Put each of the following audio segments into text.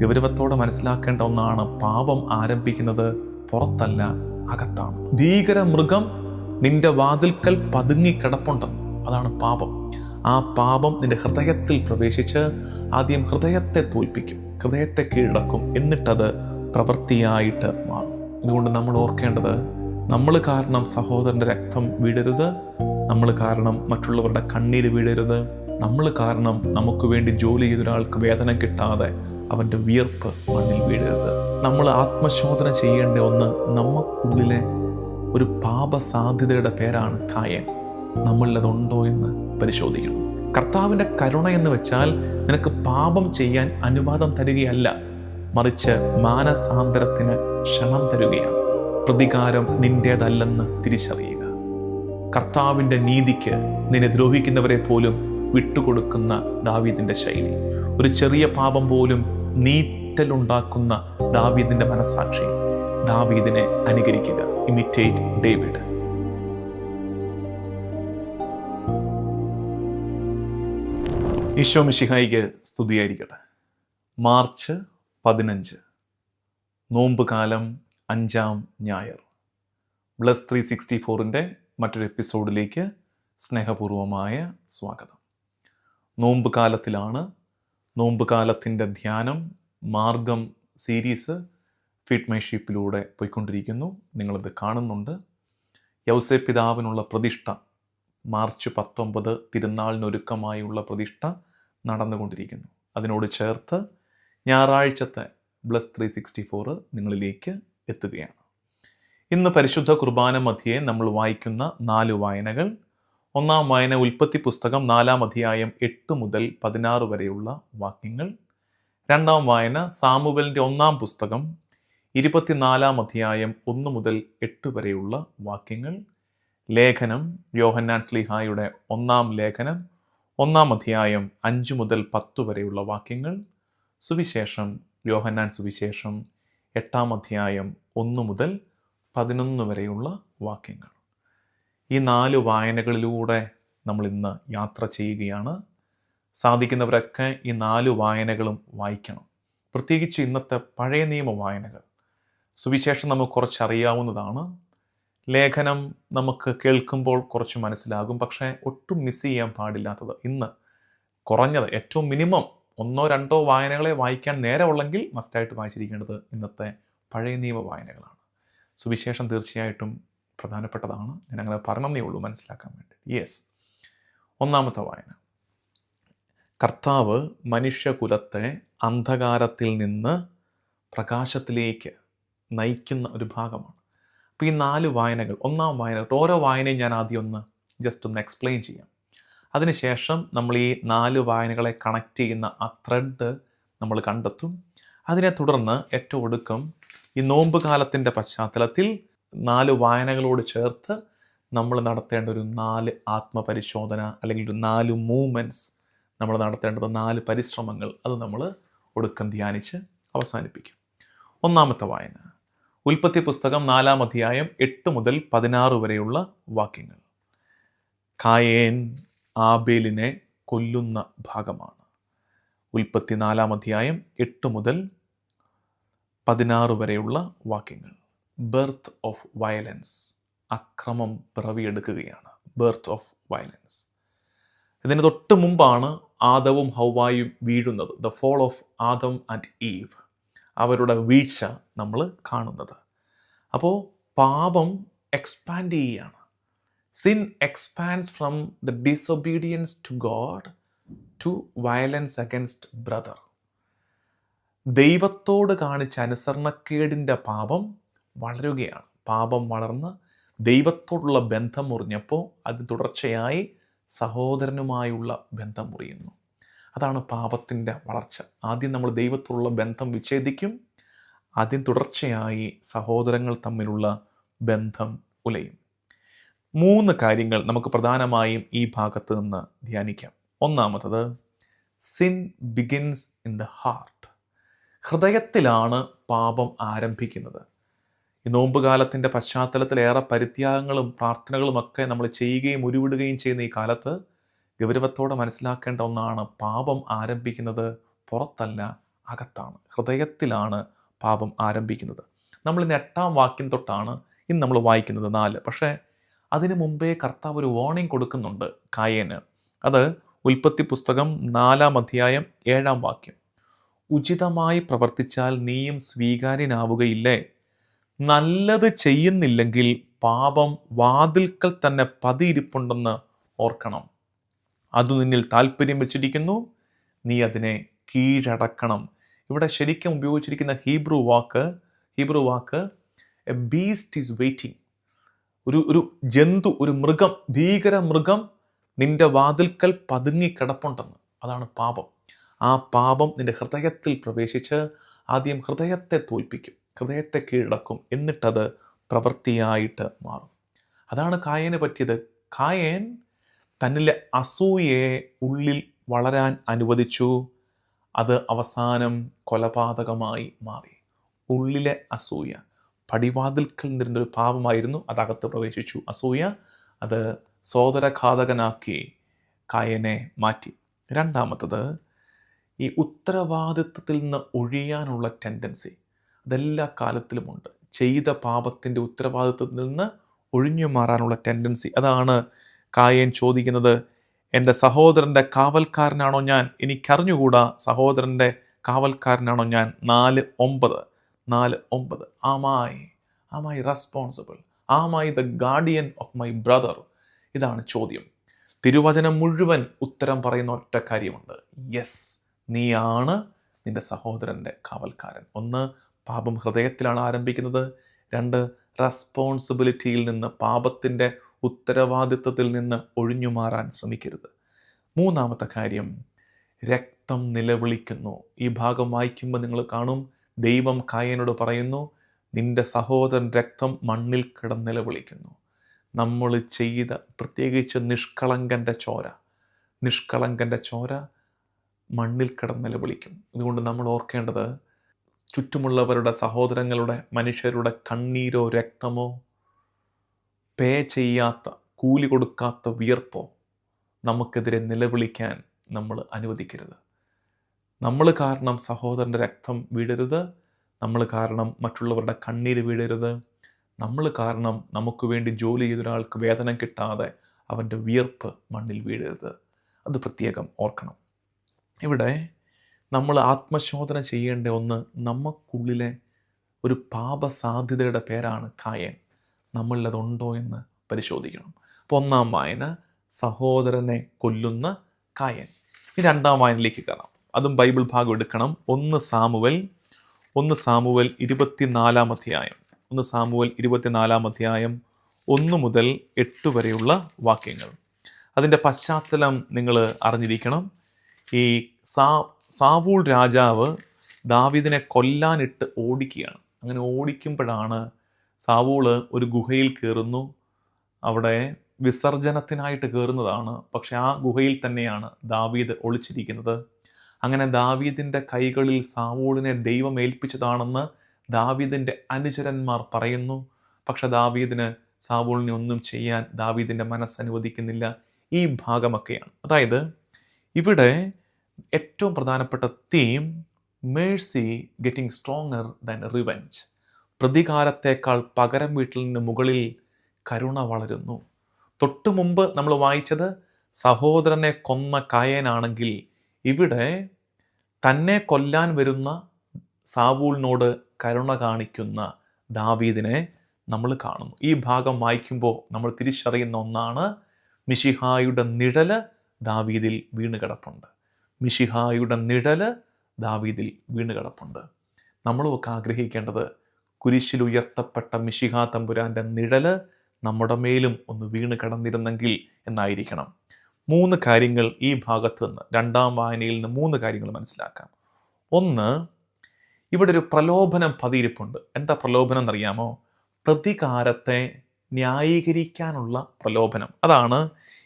ഗൗരവത്തോടെ മനസ്സിലാക്കേണ്ട ഒന്നാണ്, പാപം ആരംഭിക്കുന്നത് പുറത്തല്ല, അകത്താണ്. ഭീകര മൃഗം നിന്റെ വാതിൽക്കൽ പതുങ്ങിക്കിടപ്പുണ്ടെന്ന്. അതാണ് പാപം. ആ പാപം നിന്റെ ഹൃദയത്തിൽ പ്രവേശിച്ച് ആദ്യം ഹൃദയത്തെ തോൽപ്പിക്കും, ഹൃദയത്തെ കീഴടക്കും, എന്നിട്ടത് പ്രവൃത്തിയായിട്ട് മാറും. അതുകൊണ്ട് നമ്മൾ ഓർക്കേണ്ടത്, നമ്മൾ കാരണം സഹോദരൻ്റെ രക്തം വീഴരുത്, നമ്മൾ കാരണം മറ്റുള്ളവരുടെ കണ്ണീര് വീഴരുത്, നമ്മൾ കാരണം നമുക്ക് വേണ്ടി ജോലി ചെയ്ത ഒരാൾക്ക് വേതനം കിട്ടാതെ അവൻ്റെ വിയർപ്പ് മണ്ണിൽ വീഴരുത്. നമ്മൾ ആത്മശോധന ചെയ്യേണ്ട ഒന്ന്, നമുക്കുള്ളിലെ ഒരു പാപസാധ്യതയുടെ പേരാണ് കായൻ. നമ്മളിലതുണ്ടോ എന്ന് പരിശോധിക്കണം. കർത്താവിൻ്റെ കരുണ എന്ന് വെച്ചാൽ നിനക്ക് പാപം ചെയ്യാൻ അനുവാദം തരികയല്ല, മറിച്ച് മാനസാന്തരത്തിന് ക്ഷണം തരികയാണ്. പ്രതികാരം നിന്റേതല്ലെന്ന് തിരിച്ചറിയുക. കർത്താവിൻ്റെ നീതിക്ക് നിന്നെ ദ്രോഹിക്കുന്നവരെ പോലും വിട്ടുകൊടുക്കുന്ന ദാവീദിന്റെ ശൈലി, ഒരു ചെറിയ പാപം പോലും നീറ്റലുണ്ടാക്കുന്ന ദാവീദിന്റെ മനസാക്ഷി. ദാവീദിനെ അനുകരിക്കുക. Imitate David. ഈശോ മിശിഹായിക്ക് സ്തുതിയായിരിക്കട്ടെ. മാർച്ച് 15, നോമ്പുകാലം 5-ാം ഞായർ. ബ്ലസ് 364ൻ്റെ മറ്റൊരു എപ്പിസോഡിലേക്ക് സ്നേഹപൂർവമായ സ്വാഗതം. നോമ്പുകാലത്തിലാണ്. നോമ്പുകാലത്തിൻ്റെ ധ്യാനം മാർഗം സീരീസ് ഫീഡ് മൈ ഷീപ്പിലൂടെ പോയിക്കൊണ്ടിരിക്കുന്നു. നിങ്ങളിത് കാണുന്നുണ്ട്. യൗസേപ്പ് പിതാവിനുള്ള പ്രതിഷ്ഠ, മാർച്ച് 19 തിരുനാളിനൊരുക്കമായുള്ള പ്രതിഷ്ഠ നടന്നുകൊണ്ടിരിക്കുന്നു. അതിനോട് ചേർത്ത് ഞായറാഴ്ചത്തെ ബ്ലസ് 364 നിങ്ങളിലേക്ക് എത്തുകയാണ്. ഇന്ന് പരിശുദ്ധ കുർബാന മധ്യേ നമ്മൾ വായിക്കുന്ന 4 വായനകൾ. ഒന്നാം വായന ഉൽപ്പത്തി പുസ്തകം 4-ാം അധ്യായം 8 മുതൽ 16 വരെയുള്ള വാക്യങ്ങൾ. രണ്ടാം വായന സാമുവേലിൻ്റെ 1-ാം പുസ്തകം 24-ാം അധ്യായം 1 മുതൽ 8 വരെയുള്ള വാക്യങ്ങൾ. ലേഖനം യോഹന്നാൻ ശ്ലീഹായുടെ 1-ാം ലേഖനം 1-ാം അധ്യായം 5 മുതൽ 10 വരെയുള്ള വാക്യങ്ങൾ. സുവിശേഷം യോഹന്നാൻ സുവിശേഷം 8-ാം അധ്യായം 1 മുതൽ 11 വരെയുള്ള വാക്യങ്ങൾ. ഈ 4 വായനകളിലൂടെ നമ്മൾ ഇന്ന് യാത്ര ചെയ്യുകയാണ്. സാധിക്കുന്നവരൊക്കെ ഈ 4 വായനകളും വായിക്കണം. പ്രത്യേകിച്ച് ഇന്നത്തെ പഴയ നിയമ വായനകൾ. സുവിശേഷം നമുക്ക് കുറച്ചറിയാവുന്നതാണ്. ലേഖനം നമുക്ക് കേൾക്കുമ്പോൾ കുറച്ച് മനസ്സിലാകും. പക്ഷേ ഒട്ടും മിസ് ചെയ്യാൻ പാടില്ലാത്തത്, ഇന്ന് കുറഞ്ഞത് ഏറ്റവും മിനിമം 1-2 വായനകളെ വായിക്കാൻ നേരമുള്ളെങ്കിൽ മസ്റ്റായിട്ട് വായിച്ചിരിക്കേണ്ടത് ഇന്നത്തെ പഴയ നിയമ വായനകളാണ്. സുവിശേഷം തീർച്ചയായിട്ടും പ്രധാനപ്പെട്ടതാണ്. ഞാൻ അങ്ങനെ പറഞ്ഞതേ ഉള്ളൂ മനസ്സിലാക്കാൻ വേണ്ടി. യെസ്. ഒന്നാമത്തെ വായന, കർത്താവ് മനുഷ്യകുലത്തെ അന്ധകാരത്തിൽ നിന്ന് പ്രകാശത്തിലേക്ക് നയിക്കുന്ന ഒരു ഭാഗമാണ്. അപ്പോൾ ഈ 4 വായനകൾ, ഒന്നാം വായന, ഓരോ വായനയും ഞാൻ ആദ്യം ഒന്ന് എക്സ്പ്ലെയിൻ ചെയ്യാം. അതിനുശേഷം നമ്മൾ ഈ 4 വായനകളെ കണക്ട് ചെയ്യുന്ന ആ ത്രെഡ് നമ്മൾ കണ്ടെത്തും. അതിനെ തുടർന്ന് ഏറ്റവും ഒടുക്കം ഈ നോമ്പ് കാലത്തിൻ്റെ പശ്ചാത്തലത്തിൽ 4 വായനകളോട് ചേർത്ത് നമ്മൾ നടത്തേണ്ട ഒരു 4 ആത്മപരിശോധന, അല്ലെങ്കിൽ ഒരു 4 മൂവ്മെൻറ്റ്സ്, നമ്മൾ നടത്തേണ്ടത് 4 പരിശ്രമങ്ങൾ, അത് നമ്മൾ ഒടുക്കം ധ്യാനിച്ച് അവസാനിപ്പിക്കും. ഒന്നാമത്തെ വായന ഉൽപ്പത്തി പുസ്തകം 4-ാം അധ്യായം 8 മുതൽ 16 വരെയുള്ള വാക്യങ്ങൾ. കായേൻ ആബേലിനെ കൊല്ലുന്ന ഭാഗമാണ്. ഉൽപ്പത്തി 4-ാം അധ്യായം 8 മുതൽ 16 വരെയുള്ള വാക്യങ്ങൾ. ബർത്ത് ഓഫ് വയലൻസ്, അക്രമം പിറവിയെടുക്കുകയാണ്. Birth of violence. ഇതിന് തൊട്ട് മുമ്പാണ് ആദവും ഹൗവായും വീഴുന്നത്. The fall of Adam and Eve, അവരുടെ വീഴ്ച നമ്മൾ കാണുന്നത്. അപ്പോൾ പാപം എക്സ്പാൻഡ് ചെയ്യുകയാണ്. Sin expands from the disobedience to God to violence against brother. ദൈവത്തോട് കാണിച്ച അനുസരണക്കേടിൻ്റെ പാപം വളരുകയാണ്. പാപം വളർന്ന് ദൈവത്തോടുള്ള ബന്ധം മുറിഞ്ഞപ്പോൾ അത് തുടർച്ചയായി സഹോദരനുമായുള്ള ബന്ധം മുറിയുന്നു. അതാണ് പാപത്തിൻ്റെ വളർച്ച. ആദ്യം നമ്മൾ ദൈവത്തോടുള്ള ബന്ധം വിച്ഛേദിക്കും, ആദ്യം തുടർച്ചയായി സഹോദരങ്ങൾ തമ്മിലുള്ള ബന്ധം ഉലയും. 3 കാര്യങ്ങൾ നമുക്ക് പ്രധാനമായും ഈ ഭാഗത്ത് നിന്ന് ധ്യാനിക്കാം. ഒന്നാമത്തത്, sin begins in the heart. ഹൃദയത്തിലാണ് പാപം ആരംഭിക്കുന്നത്. ഈ നോമ്പുകാലത്തിൻ്റെ പശ്ചാത്തലത്തിൽ ഏറെ പരിത്യാഗങ്ങളും പ്രാർത്ഥനകളുമൊക്കെ നമ്മൾ ചെയ്യുകയും ഉരുവിടുകയും ചെയ്യുന്ന ഈ കാലത്ത് ഗൗരവത്തോടെ മനസ്സിലാക്കേണ്ട ഒന്നാണ്, പാപം ആരംഭിക്കുന്നത് പുറത്തല്ല, അകത്താണ്, ഹൃദയത്തിലാണ് പാപം ആരംഭിക്കുന്നത്. നമ്മൾ ഇന്ന് 8-ാം വാക്യം തൊട്ടാണ് ഇന്ന് നമ്മൾ വായിക്കുന്നത് 4. പക്ഷേ അതിനു മുമ്പേ കർത്താവ് ഒരു വാർണിംഗ് കൊടുക്കുന്നുണ്ട് കായേന്. അത് ഉൽപ്പത്തി പുസ്തകം 4-ാം അധ്യായം 7-ാം വാക്യം. ഉചിതമായി പ്രവർത്തിച്ചാൽ നീയും സ്വീകാര്യനാവുകയില്ലേ? നല്ലത് ചെയ്യുന്നില്ലെങ്കിൽ പാപം വാതിൽക്കൽ തന്നെ പതിയിരിപ്പുണ്ടെന്ന് ഓർക്കണം. അത് നിന്നിൽ താല്പര്യം വെച്ചിരിക്കുന്നു, നീ അതിനെ കീഴടക്കണം. ഇവിടെ ശരിക്കും ഉപയോഗിച്ചിരിക്കുന്ന Hebrew walk A beast is waiting. ഒരു ജന്തു, ഒരു മൃഗം, ഭീകര മൃഗം നിന്റെ വാതിൽക്കൽ പതുങ്ങിക്കിടപ്പുണ്ടെന്ന്. അതാണ് പാപം. ആ പാപം നിന്റെ ഹൃദയത്തിൽ പ്രവേശിച്ച് ആദ്യം ഹൃദയത്തെ തോൽപ്പിക്കും, ഹൃദയത്തെ കീഴടക്കും, എന്നിട്ടത് പ്രവൃത്തിയായിട്ട് മാറും. അതാണ് കായേന് പറ്റിയത്. കായേൻ തന്നിലെ അസൂയയെ ഉള്ളിൽ വളരാൻ അനുവദിച്ചു. അത് അവസാനം കൊലപാതകമായി മാറി. ഉള്ളിലെ അസൂയ പടിവാതിൽക്കൽ നിന്നൊരു പാപമായിരുന്നു, അതകത്ത് പ്രവേശിച്ചു. അസൂയ അത് സോദരഘാതകനാക്കി കായനെ മാറ്റി. രണ്ടാമത്തത്, ഈ ഉത്തരവാദിത്വത്തിൽ നിന്ന് ഒഴിയാനുള്ള ടെൻഡൻസി. അതെല്ലാ കാലത്തിലുമുണ്ട്. ചെയ്ത പാപത്തിൻ്റെ ഉത്തരവാദിത്വത്തിൽ നിന്ന് ഒഴിഞ്ഞു മാറാനുള്ള ടെൻഡൻസി. അതാണ് കായേൻ ചോദിക്കുന്നത്, എൻ്റെ സഹോദരൻ്റെ കാവൽക്കാരനാണോ ഞാൻ? എനിക്കറിഞ്ഞുകൂടാ സഹോദരൻ്റെ കാവൽക്കാരനാണോ ഞാൻ? 4:9. Am I responsible? Am I the guardian of my brother? ഇതാണ് ചോദ്യം. തിരുവചനം മുഴുവൻ ഉത്തരം പറയുന്ന ഒറ്റ കാര്യമുണ്ട്, യെസ്, നീയാണ് നിന്റെ സഹോദരൻ്റെ കാവൽക്കാരൻ. 1, പാപം ഹൃദയത്തിലാണ് ആരംഭിക്കുന്നത്. 2, റെസ്പോൺസിബിലിറ്റിയിൽ നിന്ന്, പാപത്തിൻ്റെ ഉത്തരവാദിത്വത്തിൽ നിന്ന് ഒഴിഞ്ഞു മാറാൻ ശ്രമിക്കരുത്. 3-ാമത്തെ കാര്യം, രക്തം നിലവിളിക്കുന്നു. ഈ ഭാഗം വായിക്കുമ്പോൾ നിങ്ങൾ കാണും, ദൈവം കായനോട് പറയുന്നു, നിന്റെ സഹോദരൻ രക്തം മണ്ണിൽ കിടന്ന് നിലവിളിക്കുന്നു. നമ്മൾ ചെയ്ത, പ്രത്യേകിച്ച് നിഷ്കളങ്കൻ്റെ ചോര മണ്ണിൽ കിടന്ന് നിലവിളിക്കും. അതുകൊണ്ട് നമ്മൾ ഓർക്കേണ്ടത്, ചുറ്റുമുള്ളവരുടെ, സഹോദരങ്ങളുടെ, മനുഷ്യരുടെ കണ്ണീരോ രക്തമോ, പേ ചെയ്യാത്ത, കൂലി കൊടുക്കാത്ത വിയർപ്പോ നമുക്കെതിരെ നിലവിളിക്കാൻ നമ്മൾ അനുവദിക്കരുത്. നമ്മൾ കാരണം സഹോദരൻ്റെ രക്തം വീഴരുത്. നമ്മൾ കാരണം മറ്റുള്ളവരുടെ കണ്ണീര് വീഴരുത്. നമ്മൾ കാരണം നമുക്ക് വേണ്ടി ജോലി ചെയ്ത ഒരാൾക്ക് വേതനം കിട്ടാതെ അവൻ്റെ വിയർപ്പ് മണ്ണിൽ വീഴരുത്. അത് പ്രത്യേകം ഓർക്കണം. ഇവിടെ നമ്മൾ ആത്മശോധന ചെയ്യേണ്ട ഒന്ന്, നമുക്കുള്ളിലെ ഒരു പാപസാധ്യതയുടെ പേരാണ് കായൻ. നമ്മളിലതുണ്ടോ എന്ന് പരിശോധിക്കണം. അപ്പോൾ 1-ാം വായന, സഹോദരനെ കൊല്ലുന്ന കായൻ. ഈ 2-ാം വായനയിലേക്ക് കയറാം. അതും ബൈബിൾ ഭാഗം എടുക്കണം. 1 സാമുവൽ 24-ാം അധ്യായം. 1 സാമുവൽ 24-ാം അധ്യായം 1 മുതൽ 8 വരെയുള്ള വാക്യങ്ങൾ. അതിൻ്റെ പശ്ചാത്തലം നിങ്ങൾ അറിഞ്ഞിരിക്കണം. ഈ സാവൂൾ രാജാവ് ദാവീദിനെ കൊല്ലാനിട്ട് ഓടിക്കുകയാണ്. അങ്ങനെ ഓടിക്കുമ്പോഴാണ് സാവൂള് ഒരു ഗുഹയിൽ കയറുന്നു. അവിടെ വിസർജനത്തിനായിട്ട് കയറുന്നതാണ്. പക്ഷെ ആ ഗുഹയിൽ തന്നെയാണ് ദാവീദ് ഒളിച്ചിരിക്കുന്നത്. അങ്ങനെ ദാവീദിൻ്റെ കൈകളിൽ സാവൂളിനെ ദൈവം ഏൽപ്പിച്ചതാണെന്ന് ദാവീദിൻ്റെ അനുചരന്മാർ പറയുന്നു. പക്ഷെ ദാവീദിന്, സാവൂളിനെ ഒന്നും ചെയ്യാൻ ദാവീദിൻ്റെ മനസ്സനുവദിക്കുന്നില്ല. ഈ ഭാഗമൊക്കെയാണ്. അതായത് ഇവിടെ ഏറ്റവും പ്രധാനപ്പെട്ട theme, mercy getting stronger than revenge. പ്രതികാരത്തേക്കാൾ പകരം വീട്ടലിന് മുകളിൽ കരുണ വളരുന്നു. തൊട്ടു മുമ്പ് നമ്മൾ വായിച്ചത് സഹോദരനെ കൊന്ന കായനാണെങ്കിൽ, ഇവിടെ തന്നെ കൊല്ലാൻ വരുന്ന സാവൂളിനോട് കരുണ കാണിക്കുന്ന ദാവീദിനെ നമ്മൾ കാണുന്നു. ഈ ഭാഗം വായിക്കുമ്പോൾ നമ്മൾ തിരിച്ചറിയുന്ന ഒന്നാണ്, മിശിഹായുടെ നിഴല് ദാവീദിൽ വീണ് കിടപ്പുണ്ട്. മിശിഹായുടെ നിഴല് ദാവീദിൽ വീണ് കിടപ്പുണ്ട്. നമ്മളുമൊക്കെ ആഗ്രഹിക്കേണ്ടത്, കുരിശിൽ ഉയർത്തപ്പെട്ട മിശിഹാ തമ്പുരാൻ്റെ നിഴല് നമ്മുടെ മേലും ഒന്ന് വീണ് കിടന്നിരുന്നെങ്കിൽ എന്നായിരിക്കണം. 3 കാര്യങ്ങൾ ഈ ഭാഗത്ത് നിന്ന്, 2-ാം വായനയിൽ നിന്ന് 3 കാര്യങ്ങൾ മനസ്സിലാക്കാം. 1, ഇവിടെ ഒരു പ്രലോഭനം പതിയിരിപ്പുണ്ട്. എന്താ പ്രലോഭനം എന്നറിയാമോ? പ്രതികാരത്തെ ന്യായീകരിക്കാനുള്ള പ്രലോഭനം. അതാണ്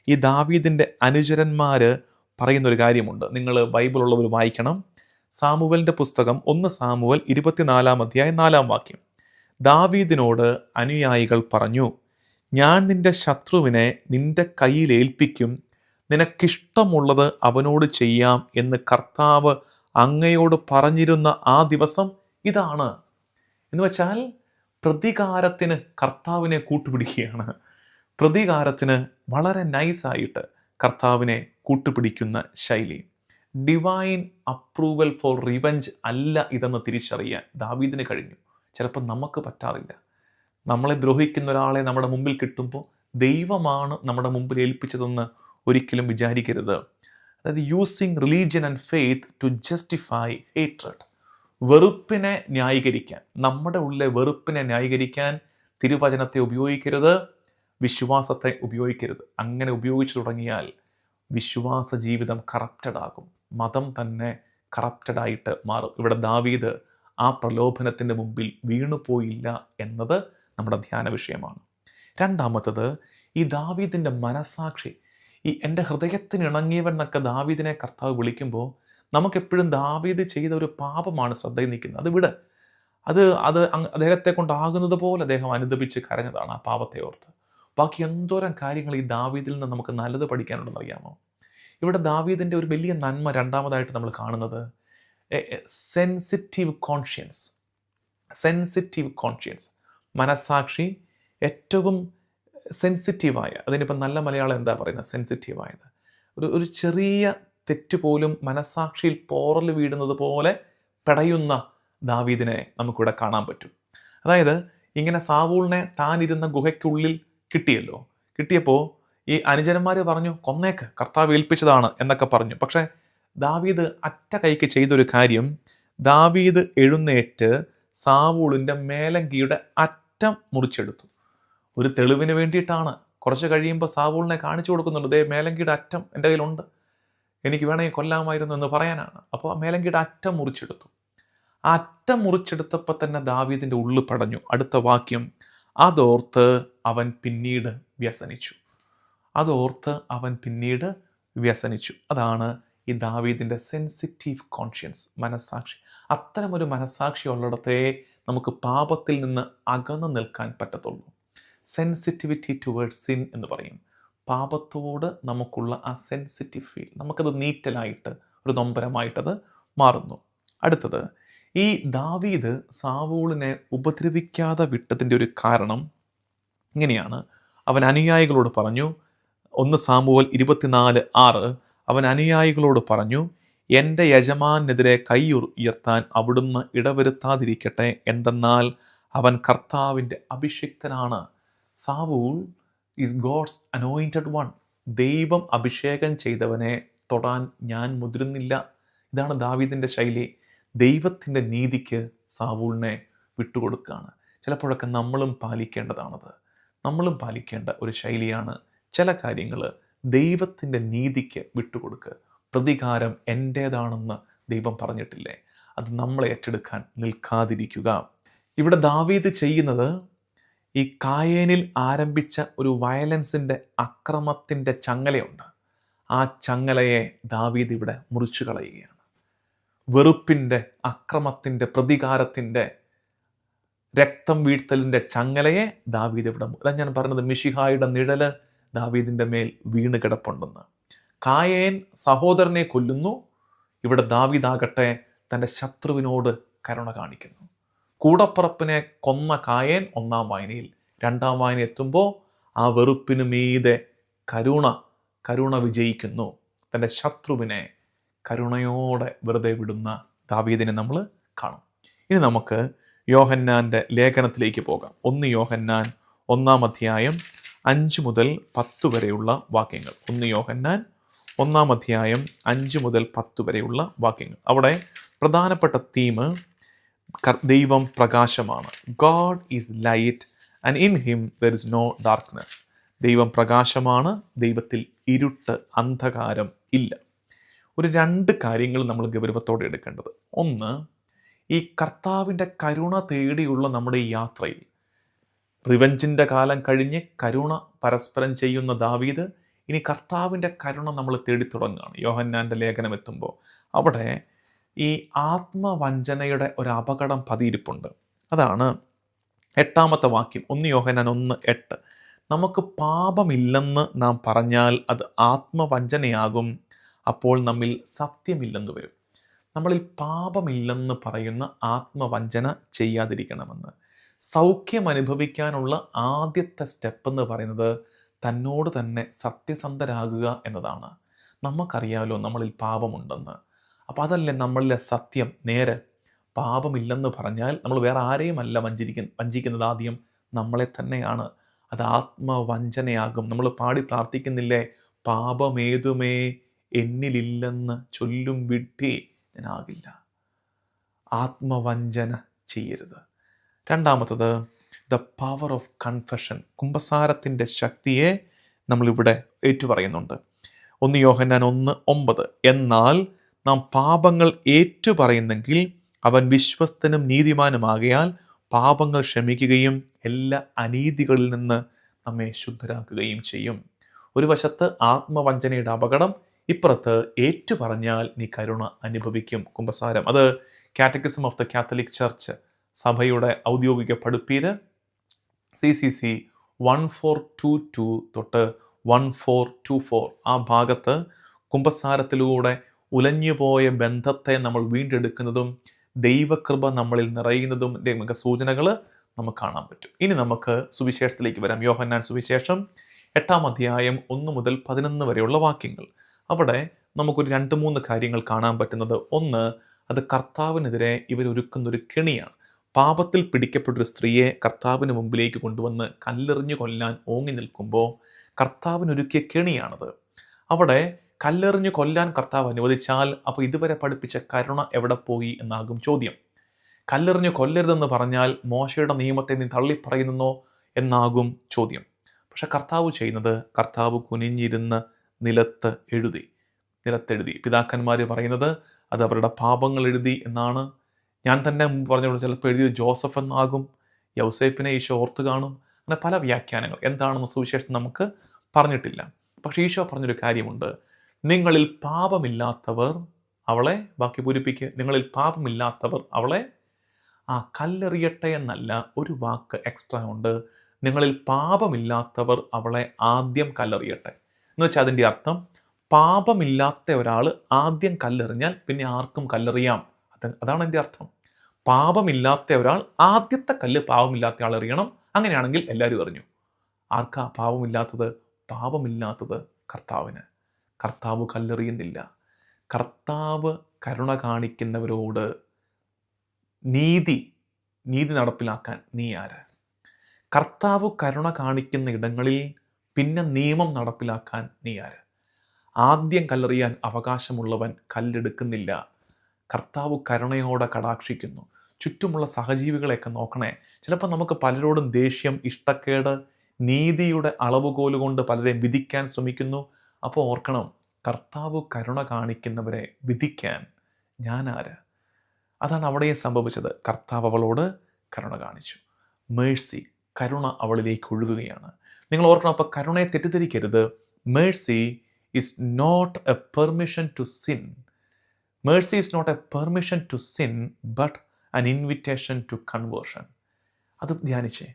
ഈ ദാവീദിൻ്റെ അനുചരന്മാർ പറയുന്നൊരു കാര്യമുണ്ട്. നിങ്ങൾ ബൈബിളുള്ളവർ വായിക്കണം. സാമുവലിൻ്റെ പുസ്തകം 1 സാമുവൽ 24-ാം അധ്യായം 4-ാം വാക്യം. ദാവീദിനോട് അനുയായികൾ പറഞ്ഞു, ഞാൻ നിന്റെ ശത്രുവിനെ നിന്റെ കയ്യിൽ ഏൽപ്പിക്കും, നിനക്കിഷ്ടമുള്ളത് അവനോട് ചെയ്യാം എന്ന് കർത്താവ് അങ്ങയോട് പറഞ്ഞിരുന്ന ആ ദിവസം ഇതാണ്. എന്ന് വെച്ചാൽ പ്രതികാരത്തിന് കർത്താവിനെ കൂട്ടുപിടിക്കുകയാണ്. പ്രതികാരത്തിന് വളരെ നൈസായിട്ട് കർത്താവിനെ കൂട്ടുപിടിക്കുന്ന ശൈലി. ഡിവൈൻ അപ്രൂവൽ ഫോർ റിവെഞ്ച് അല്ല ഇതെന്ന് തിരിച്ചറിയാൻ ദാവീദിന് കഴിഞ്ഞു. ചിലപ്പോൾ നമുക്ക് പറ്റാറില്ല. നമ്മളെ ദ്രോഹിക്കുന്ന ഒരാളെ നമ്മുടെ മുമ്പിൽ കിട്ടുമ്പോൾ ദൈവമാണ് നമ്മുടെ മുമ്പിൽ ഏൽപ്പിച്ചതെന്ന് ഒരിക്കലും വിചാരിക്കരുത്. അതായത് using religion and faith to justify hatred. വെറുപ്പിനെ ന്യായീകരിക്കാൻ, നമ്മുടെ ഉള്ളിലെ വെറുപ്പിനെ ന്യായീകരിക്കാൻ തിരുവചനത്തെ ഉപയോഗിക്കരുത്, വിശ്വാസത്തെ ഉപയോഗിക്കരുത്. അങ്ങനെ ഉപയോഗിച്ചു തുടങ്ങിയാൽ വിശ്വാസ ജീവിതം കറപ്റ്റഡ് ആകും, മതം തന്നെ കറപ്റ്റഡായിട്ട് മാറും. ഇവിടെ ദാവീദ് ആ പ്രലോഭനത്തിൻ്റെ മുമ്പിൽ വീണുപോയില്ല എന്നത് നമ്മുടെ ധ്യാന വിഷയമാണ്. രണ്ടാമത്തത്, ഈ ദാവീദിൻ്റെ മനസാക്ഷി. ഈ എൻ്റെ ഹൃദയത്തിന് ഇണങ്ങിയവൻ എന്നൊക്കെ ദാവീദിനെ കർത്താവ് വിളിക്കുമ്പോൾ നമുക്കെപ്പോഴും ദാവീദ് ചെയ്ത ഒരു പാപമാണ് ശ്രദ്ധയിൽ നിൽക്കുന്നത്. അത് വിട്, അത് അദ്ദേഹത്തെ കൊണ്ടാകുന്നത് പോലെ അദ്ദേഹം അനുദപിച്ച് കരഞ്ഞതാണ് ആ പാപത്തെ ഓർത്ത്. ബാക്കി എന്തോരം കാര്യങ്ങൾ ഈ ദാവീദിൽ നിന്ന് നമുക്ക് നല്ലത് പഠിക്കാനുണ്ടെന്ന് അറിയാമോ? ഇവിടെ ദാവീദിൻ്റെ ഒരു വലിയ നന്മ രണ്ടാമതായിട്ട് നമ്മൾ കാണുന്നത് സെൻസിറ്റീവ് കോൺഷ്യൻസ്. സെൻസിറ്റീവ് കോൺഷ്യൻസ്, മനസാക്ഷി ഏറ്റവും സെൻസിറ്റീവായ, അതിനിപ്പം നല്ല മലയാളം എന്താ പറയുന്നത്, സെൻസിറ്റീവായത്. ഒരു ചെറിയ തെറ്റ് പോലും മനസാക്ഷിയിൽ പോറൽ വീടുന്നത് പോലെ പെടയുന്ന ദാവീദിനെ നമുക്കിവിടെ കാണാൻ പറ്റും. അതായത് ഇങ്ങനെ സാവൂളിനെ താനിരുന്ന ഗുഹയ്ക്കുള്ളിൽ കിട്ടിയപ്പോൾ ഈ അനുചരന്മാർ പറഞ്ഞു, കൊന്നേക്ക്, കർത്താവ് ഏൽപ്പിച്ചതാണ് എന്നൊക്കെ പറഞ്ഞു. പക്ഷേ ദാവീദ് അറ്റ കൈക്ക് ചെയ്തൊരു കാര്യം, ദാവീദ് എഴുന്നേറ്റ് സാവൂളിൻ്റെ മേലങ്കിയുടെ അറ്റം മുറിച്ചെടുത്തു. ഒരു തെളിവിന് വേണ്ടിയിട്ടാണ്. കുറച്ച് കഴിയുമ്പോൾ സാവൂളിനെ കാണിച്ചു കൊടുക്കുന്നുണ്ട്, ദേ മേലങ്കിയുടെ അറ്റം എൻ്റെ കയ്യിലുണ്ട്, എനിക്ക് വേണമെങ്കിൽ കൊല്ലാമായിരുന്നു എന്ന് പറയാനാണ്. അപ്പോൾ ആ മേലങ്കിയുടെ അറ്റം മുറിച്ചെടുത്തു. ആ അറ്റം മുറിച്ചെടുത്തപ്പോൾ തന്നെ ദാവീദിൻ്റെ ഉള്ളു പടഞ്ഞു. അടുത്ത വാക്യം, അതോർത്ത് അവൻ പിന്നീട് വ്യസനിച്ചു. അതാണ് ഈ ദാവീദിൻ്റെ സെൻസിറ്റീവ് കോൺഷ്യൻസ്, മനസാക്ഷി. അത്തരമൊരു മനസാക്ഷി ഉള്ളിടത്തേ നമുക്ക് പാപത്തിൽ നിന്ന് അകന്നു നിൽക്കാൻ പറ്റത്തുള്ളൂ. സെൻസിറ്റിവിറ്റി ടുവേർഡ്സ് സിൻ എന്ന് പറയും. പാപത്തോട് നമുക്കുള്ള ആ സെൻസിറ്റീവ് ഫീൽ, നമുക്കത് നീറ്റലായിട്ട് ഒരു നൊമ്പരമായിട്ടത് മാറുന്നു. അടുത്തത്, ഈ ദാവീദ് സാവൂളിനെ ഉപദ്രവിക്കാതെ വിട്ടതിൻ്റെ ഒരു കാരണം ഇങ്ങനെയാണ്. അവൻ അനുയായികളോട് പറഞ്ഞു, 1 സാമുവേൽ 24:6, അവൻ അനുയായികളോട് പറഞ്ഞു, എൻ്റെ യജമാനെതിരെ കൈ ഉയർത്താൻ അവിടുന്ന് ഇടവരുത്താതിരിക്കട്ടെ, എന്തെന്നാൽ അവൻ കർത്താവിൻ്റെ അഭിഷിക്തനാണ്. Saul is God's anointed one. ദൈവം അഭിഷേകം ചെയ്തവനെ തൊടാൻ ഞാൻ മുതിരുന്നില്ല. ഇതാണ് ദാവീദിൻ്റെ ശൈലി. ദൈവത്തിൻ്റെ നീതിക്ക് സാവൂളിനെ വിട്ടുകൊടുക്കുകയാണ്. ചിലപ്പോഴൊക്കെ നമ്മളും പാലിക്കേണ്ടതാണത്. നമ്മളും പാലിക്കേണ്ട ഒരു ശൈലിയാണ്. ചില കാര്യങ്ങൾ ദൈവത്തിൻ്റെ നീതിക്ക് വിട്ടുകൊടുക്കുക. പ്രതികാരം എൻ്റേതാണെന്ന് ദൈവം പറഞ്ഞിട്ടില്ലേ, അത് നമ്മൾ ഏറ്റെടുക്കാൻ നിൽക്കാതിരിക്കുക. ഇവിടെ ദാവീദ് ചെയ്യുന്നത്, ഈ കായേനിൽ ആരംഭിച്ച ഒരു വയലൻസിൻ്റെ, അക്രമത്തിൻ്റെ ചങ്ങലയുണ്ട്. ആ ചങ്ങലയെ ദാവീദ് ഇവിടെ മുറിച്ചു കളയുകയാണ്. വെറുപ്പിൻ്റെ, അക്രമത്തിൻ്റെ, പ്രതികാരത്തിൻ്റെ, രക്തം വീഴ്ത്തലിൻ്റെ ചങ്ങലയെ ദാവീദ് ഇവിടെ, അതാ ഞാൻ പറഞ്ഞത്, മിശിഹായുടെ നിഴല് ദാവീദിൻ്റെ മേൽ വീണ് കിടപ്പുണ്ടെന്ന്. കായേൻ സഹോദരനെ കൊല്ലുന്നു, ഇവിടെ ദാവീദാകട്ടെ തൻ്റെ ശത്രുവിനോട് കരുണ കാണിക്കുന്നു. കൂടപ്പറപ്പിനെ കൊന്ന കായേൻ 1-ാം വായനയിൽ, 2-ാം വായന എത്തുമ്പോൾ ആ വെറുപ്പിനു മീതെ കരുണ വിജയിക്കുന്നു. തൻ്റെ ശത്രുവിനെ കരുണയോടെ വെറുതെ വിടുന്ന ദാവീദിനെ നമ്മൾ കാണും. ഇനി നമുക്ക് യോഹന്നാൻ്റെ ലേഖനത്തിലേക്ക് പോകാം. 1 യോഹന്നാൻ 1-ാം അധ്യായം 5 മുതൽ 10 വരെയുള്ള വാക്യങ്ങൾ. 1 യോഹന്നാൻ 1-ാം അധ്യായം 5 മുതൽ 10 വരെയുള്ള വാക്യങ്ങൾ. അവിടെ പ്രധാനപ്പെട്ട തീം, ദൈവം പ്രകാശമാണ്. God is light and in him there is no darkness. ദൈവം പ്രകാശമാണ്, ദൈവത്തിൽ ഇരുട്ട്, അന്ധകാരം ഇല്ല. ഒരു 2 കാര്യങ്ങൾ നമ്മൾ ഗൗരവത്തോടെ എടുക്കേണ്ടത്. ഒന്ന്, ഈ കർത്താവിൻ്റെ കരുണ തേടിയുള്ള നമ്മുടെ ഈ യാത്രയിൽ, റിവെഞ്ചിൻ്റെ കാലം കഴിഞ്ഞ് കരുണ പരസ്പരം ചെയ്യുന്ന ദാവീദ് ഇനി കർത്താവിൻ്റെ കരുണ നമ്മൾ തേടി തുടങ്ങുകയാണ്. യോഹന്നാൻ്റെ ലേഖനം എത്തുമ്പോൾ അവിടെ ഈ ആത്മവഞ്ചനയുടെ ഒരു അപകടം പതിയിരിപ്പുണ്ട്. അതാണ് 8-ാമത്തെ വാക്യം, 1 യോഹന്നാൻ 1:8. നമുക്ക് പാപമില്ലെന്ന് നാം പറഞ്ഞാൽ അത് ആത്മവഞ്ചനയാകും, അപ്പോൾ നമ്മിൽ സത്യമില്ലെന്ന് വരും. നമ്മളിൽ പാപമില്ലെന്ന് പറയുന്ന ആത്മവഞ്ചന ചെയ്യാതിരിക്കണമെന്ന്. സൗഖ്യം അനുഭവിക്കാനുള്ള ആദ്യത്തെ സ്റ്റെപ്പ് എന്ന് പറയുന്നത് തന്നോട് തന്നെ സത്യസന്ധരാകുക എന്നതാണ്. നമുക്കറിയാമല്ലോ നമ്മളിൽ പാപമുണ്ടെന്ന്. അപ്പോൾ അതല്ലേ നമ്മളിലെ സത്യം. നേരെ പാപമില്ലെന്ന് പറഞ്ഞാൽ നമ്മൾ വേറെ ആരെയും അല്ല വഞ്ചിക്കുന്നത്, ആദ്യം നമ്മളെ തന്നെയാണ്. അത് ആത്മവഞ്ചനയാകും. നമ്മൾ പാടി പ്രാർത്ഥിക്കുന്നില്ലേ, പാപമേതുമേ എന്നിലില്ലെന്ന് ചൊല്ലും വിഡ്ഢി ഞാനാകില്ല. ആത്മവഞ്ചന ചെയ്യരുത്. രണ്ടാമത്തത് ദ പവർ ഓഫ് കൺഫെഷൻ. കുമ്പസാരത്തിൻ്റെ ശക്തിയെ നമ്മളിവിടെ ഏറ്റുപറയുന്നുണ്ട്. 1 യോഹന്നാൻ 1:9. എന്നാൽ നാം പാപങ്ങൾ ഏറ്റുപറയുന്നെങ്കിൽ അവൻ വിശ്വസ്തനും നീതിമാനുമാകയാൽ പാപങ്ങൾ ക്ഷമിക്കുകയും എല്ലാ അനീതികളിൽ നിന്ന് നമ്മെ ശുദ്ധരാക്കുകയും ചെയ്യും. ഒരു വശത്ത് ആത്മവഞ്ചനയുടെ അപകടം, ഇപ്പുറത്ത് ഏറ്റുപറഞ്ഞാൽ നീ കരുണ അനുഭവിക്കും. കുമ്പസാരം അത് catechism of the Catholic church, സഭയുടെ ഔദ്യോഗിക പഠിപ്പീര് CCC 1422 തൊട്ട് 1424 ആ ഭാഗത്ത് കുമ്പസാരത്തിലൂടെ ഉലഞ്ഞുപോയ ബന്ധത്തെ നമ്മൾ വീണ്ടെടുക്കുന്നതും ദൈവകൃപ നമ്മളിൽ നിറയുന്നതും മിക സൂചനകൾ നമുക്ക് കാണാൻ പറ്റും. ഇനി നമുക്ക് സുവിശേഷത്തിലേക്ക് വരാം. യോഹന്നാൻ സുവിശേഷം 8-ാം അധ്യായം 1 മുതൽ 11 വരെയുള്ള വാക്യങ്ങൾ. അവിടെ നമുക്കൊരു 2-3 കാര്യങ്ങൾ കാണാൻ പറ്റുന്നത്. ഒന്ന്, അത് കർത്താവിനെതിരെ ഇവരൊരുക്കുന്നൊരു കെണിയാണ്. പാപത്തിൽ പിടിക്കപ്പെട്ടൊരു സ്ത്രീയെ കർത്താവിന് മുമ്പിലേക്ക് കൊണ്ടുവന്ന് കല്ലെറിഞ്ഞു കൊല്ലാൻ ഓങ്ങി നിൽക്കുമ്പോൾ കർത്താവിനൊരുക്കിയ കെണിയാണത്. അവിടെ കല്ലെറിഞ്ഞു കൊല്ലാൻ കർത്താവ് അനുവദിച്ചാൽ അപ്പോൾ ഇതുവരെ പഠിപ്പിച്ച കരുണ എവിടെ പോയി എന്നാകും ചോദ്യം. കല്ലെറിഞ്ഞു കൊല്ലരുതെന്ന് പറഞ്ഞാൽ മോശയുടെ നിയമത്തെ നീ തള്ളിപ്പറയുന്നോ എന്നാകും ചോദ്യം. പക്ഷെ കർത്താവ് ചെയ്യുന്നത്, കർത്താവ് കുനിഞ്ഞിരുന്ന് നിലത്തെഴുതി. പിതാക്കന്മാർ പറയുന്നത് അത് അവരുടെ പാപങ്ങൾ എഴുതി എന്നാണ്. ഞാൻ തന്നെ മുമ്പ് പറഞ്ഞുകൊണ്ട് ചിലപ്പോൾ എഴുതിയത് ജോസഫ് എന്നാകും. യൗസേപ്പിനെ ഈശോ ഓർത്ത് കാണും. അങ്ങനെ പല വ്യാഖ്യാനങ്ങൾ എന്താണെന്ന് സുവിശേഷം നമുക്ക് പറഞ്ഞിട്ടില്ല. പക്ഷേ ഈശോ പറഞ്ഞൊരു കാര്യമുണ്ട്, നിങ്ങളിൽ പാപമില്ലാത്തവർ അവളെ, ബാക്കി പൂരിപ്പിക്കുക, നിങ്ങളിൽ പാപമില്ലാത്തവർ അവളെ കല്ലെറിയട്ടെ എന്നല്ല, ഒരു വാക്ക് എക്സ്ട്രാ ഉണ്ട്, നിങ്ങളിൽ പാപമില്ലാത്തവർ അവളെ ആദ്യം കല്ലെറിയട്ടെ എന്ന് വെച്ചാൽ അതിൻ്റെ അർത്ഥം പാപമില്ലാത്ത ഒരാൾ ആദ്യം കല്ലെറിഞ്ഞാൽ പിന്നെ ആർക്കും കല്ലെറിയാം. അതാണ് എൻ്റെ അർത്ഥം. പാപമില്ലാത്ത ഒരാൾ ആദ്യത്തെ കല്ല് പാപമില്ലാത്ത ആൾ എറിയണം. അങ്ങനെയാണെങ്കിൽ എല്ലാവരും എറിഞ്ഞു. ആർക്കാ പാപമില്ലാത്തത്? പാപമില്ലാത്തത് കർത്താവിന്. കർത്താവ് കല്ലെറിയുന്നില്ല. കർത്താവ് കരുണ കാണിക്കുന്നവരോട് നീതി നടപ്പിലാക്കാൻ നീ ആര്? കർത്താവ് കരുണ കാണിക്കുന്ന ഇടങ്ങളിൽ പിന്നെ നിയമം നടപ്പിലാക്കാൻ നീ ആര്? ആദ്യം കല്ലെറിയാൻ അവകാശമുള്ളവൻ കല്ലെടുക്കുന്നില്ല. കർത്താവ് കരുണയോടെ കടാക്ഷിക്കുന്നു. ചുറ്റുമുള്ള സഹജീവികളെയൊക്കെ നോക്കണേ. ചിലപ്പോൾ നമുക്ക് പലരോടും ദേഷ്യം, ഇഷ്ടക്കേട്, നീതിയുടെ അളവുകോലുകൊണ്ട് പലരെയും വിധിക്കാൻ ശ്രമിക്കുന്നു. അപ്പോൾ ഓർക്കണം, കർത്താവ് കരുണ കാണിക്കുന്നവരെ വിധിക്കാൻ ഞാൻ ആര്? അതാണ് അവിടെയും സംഭവിച്ചത്. കർത്താവ് അവളോട് കരുണ കാണിച്ചു. മേഴ്സി, കരുണ അവളിലേക്ക് ഒഴുകുകയാണ്. നിങ്ങൾ ഓർക്കണം, അപ്പോൾ കരുണയെ തെറ്റിദ്ധരിക്കരുത്. Mercy is not a permission to sin. Mercy is not a permission to sin, but an invitation to conversion. അത് ധ്യാനിച്ചേ.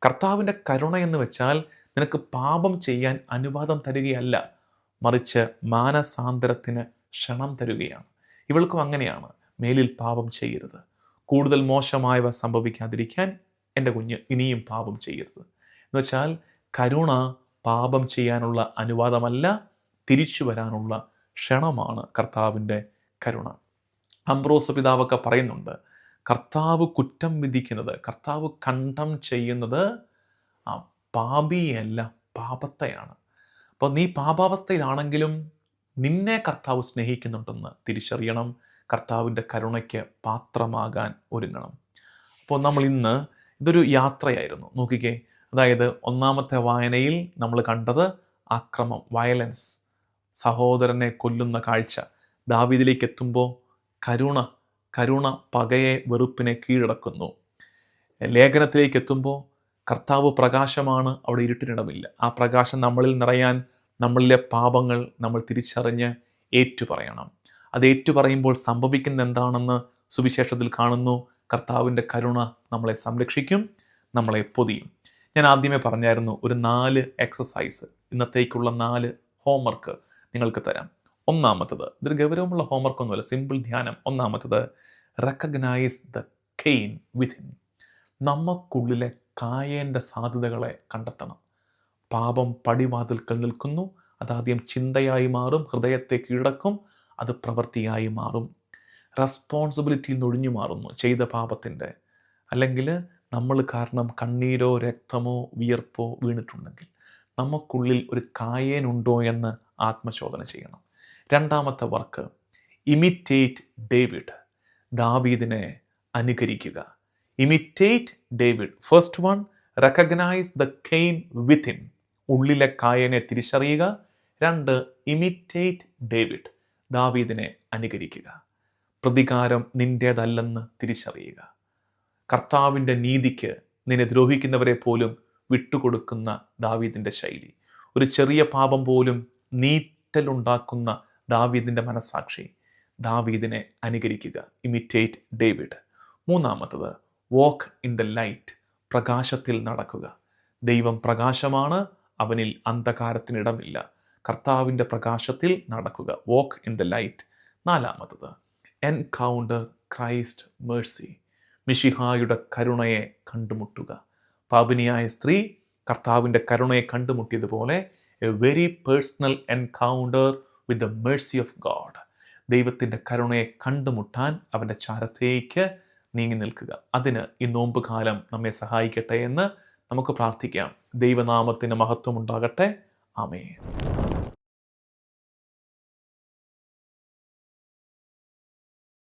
കർത്താവിൻ്റെ കരുണ എന്ന് വെച്ചാൽ നിനക്ക് പാപം ചെയ്യാൻ അനുവാദം തരികയല്ല, മറിച്ച് മാനസാന്തരത്തിന് ക്ഷണം തരികയാണ്. ഇവൾക്കും അങ്ങനെയാണ്. മേലിൽ പാപം ചെയ്യരുത്, കൂടുതൽ മോശമായവ സംഭവിക്കാതിരിക്കാൻ എൻ്റെ കുഞ്ഞ് ഇനിയും പാപം ചെയ്യരുത് എന്ന് വെച്ചാൽ കരുണ പാപം ചെയ്യാനുള്ള അനുവാദമല്ല, തിരിച്ചു വരാനുള്ള ക്ഷണമാണ് കർത്താവിൻ്റെ കരുണ. അംബ്രോസ് പിതാവൊക്കെ പറയുന്നുണ്ട്, കർത്താവ് കുറ്റം വിധിക്കുന്നത്, കർത്താവ് കണ്ടം ചെയ്യുന്നത് പാപിയല്ല പാപത്തെയാണ്. അപ്പോൾ നീ പാപാവസ്ഥയിലാണെങ്കിലും നിന്നെ കർത്താവ് സ്നേഹിക്കുന്നുണ്ടെന്ന് തിരിച്ചറിയണം. കർത്താവിൻ്റെ കരുണയ്ക്ക് പാത്രമാകാൻ ഒരുങ്ങണം. അപ്പോൾ നമ്മൾ ഇന്ന് ഇതൊരു യാത്രയായിരുന്നു. നോക്കിക്കേ, അതായത് 1-ാമത്തെ വായനയിൽ നമ്മൾ കണ്ടത് അക്രമം, വയലൻസ്, സഹോദരനെ കൊല്ലുന്ന കാഴ്ച. ദാവീദിലേക്ക് എത്തുമ്പോൾ കരുണ പകയെ വെറുപ്പിനെ കീഴടക്കുന്നു. ലേഖനത്തിലേക്ക് എത്തുമ്പോൾ കർത്താവ് പ്രകാശമാണ്, അവിടെ ഇരുട്ടിനിടമില്ല. ആ പ്രകാശം നമ്മളിൽ നിറയാൻ നമ്മളിലെ പാപങ്ങൾ നമ്മൾ തിരിച്ചറിഞ്ഞ് ഏറ്റുപറയണം. അത് ഏറ്റുപറയുമ്പോൾ സംഭവിക്കുന്ന എന്താണെന്ന് സുവിശേഷത്തിൽ കാണുന്നു. കർത്താവിൻ്റെ കരുണ നമ്മളെ സംരക്ഷിക്കും, നമ്മളെ പൊതിയും. ഞാൻ ആദ്യമേ പറഞ്ഞായിരുന്നു, ഒരു 4 എക്സസൈസ്, ഇന്നത്തേക്കുള്ള 4 ഹോംവർക്ക് നിങ്ങൾക്ക് തരാം. ഒന്നാമത്തത്, ഇതൊരു ഗൗരവമുള്ള ഹോംവർക്ക് ഒന്നുമല്ല, സിമ്പിൾ ധ്യാനം. ഒന്നാമത്തത്, റെക്കഗ്നൈസ് ദ കെയിൻ വിത്തിൻ. നമുക്കുള്ളിലെ കായേൻ്റെ സാധ്യതകളെ കണ്ടെത്തണം. പാപം പടിവാതിൽക്കൽ നിൽക്കുന്നു. അതാദ്യം ചിന്തയായി മാറും, ഹൃദയത്തെ കീഴടക്കും, അത് പ്രവൃത്തിയായി മാറും. റെസ്പോൺസിബിലിറ്റിയിൽ നിന്ന് ഒഴിഞ്ഞു മാറുന്നു ചെയ്ത പാപത്തിൻ്റെ. അല്ലെങ്കിൽ നമ്മൾ കാരണം കണ്ണീരോ രക്തമോ വിയർപ്പോ വീണിട്ടുണ്ടെങ്കിൽ നമുക്കുള്ളിൽ ഒരു കായേനുണ്ടോ എന്ന് ആത്മശോധന ചെയ്യണം. രണ്ടാമത്തെ വർക്ക്, ഇമിറ്റേറ്റ് ഡേവിഡ്. ദാവീദിനെ അനുകരിക്കുക. Imitate David. First one, recognise the Cain within. ഉള്ളിലെ കായനെ തിരിച്ചറിയുക. രണ്ട്, ഇമിറ്റേറ്റ് ഡേവിഡ്. ദാവീദിനെ അനുകരിക്കുക. പ്രതികാരം നിൻ്റേതല്ലെന്ന് തിരിച്ചറിയുക. കർത്താവിൻ്റെ നീതിക്ക് നിന്നെ ദ്രോഹിക്കുന്നവരെ പോലും വിട്ടുകൊടുക്കുന്ന ദാവീദിൻ്റെ ശൈലി. ഒരു ചെറിയ പാപം പോലും നീറ്റലുണ്ടാക്കുന്ന ദാവീദിൻ്റെ മനസാക്ഷി. ദാവീദിനെ അനുകരിക്കുക. Imitate David. മൂന്നാമത്തത്, വാക്ക് ഇൻ ദ ലൈറ്റ്. പ്രകാശത്തിൽ നടക്കുക. ദൈവം പ്രകാശമാണ്, അവനിൽ അന്ധകാരത്തിനിടമില്ല. കർത്താവിൻ്റെ പ്രകാശത്തിൽ നടക്കുക. Walk in the light. നാലാമത്തത്, എൻകൗണ്ടർ ക്രൈസ്റ്റ് മേഴ്സി. മിശിഹായുടെ കരുണയെ കണ്ടുമുട്ടുക. പാപിനിയായ സ്ത്രീ കർത്താവിൻ്റെ കരുണയെ കണ്ടുമുട്ടിയതുപോലെ a very personal encounter with the mercy of God. ദൈവത്തിൻ്റെ കരുണയെ കണ്ടുമുട്ടാൻ അവൻ്റെ ചാരത്തേക്ക് നീങ്ങി നിൽക്കുക. അതിന് ഈ നോമ്പ് കാലം നമ്മെ സഹായിക്കട്ടെ എന്ന് നമുക്ക് പ്രാർത്ഥിക്കാം. ദൈവനാമത്തിന് മഹത്വം ഉണ്ടാകട്ടെ. ആമേൻ.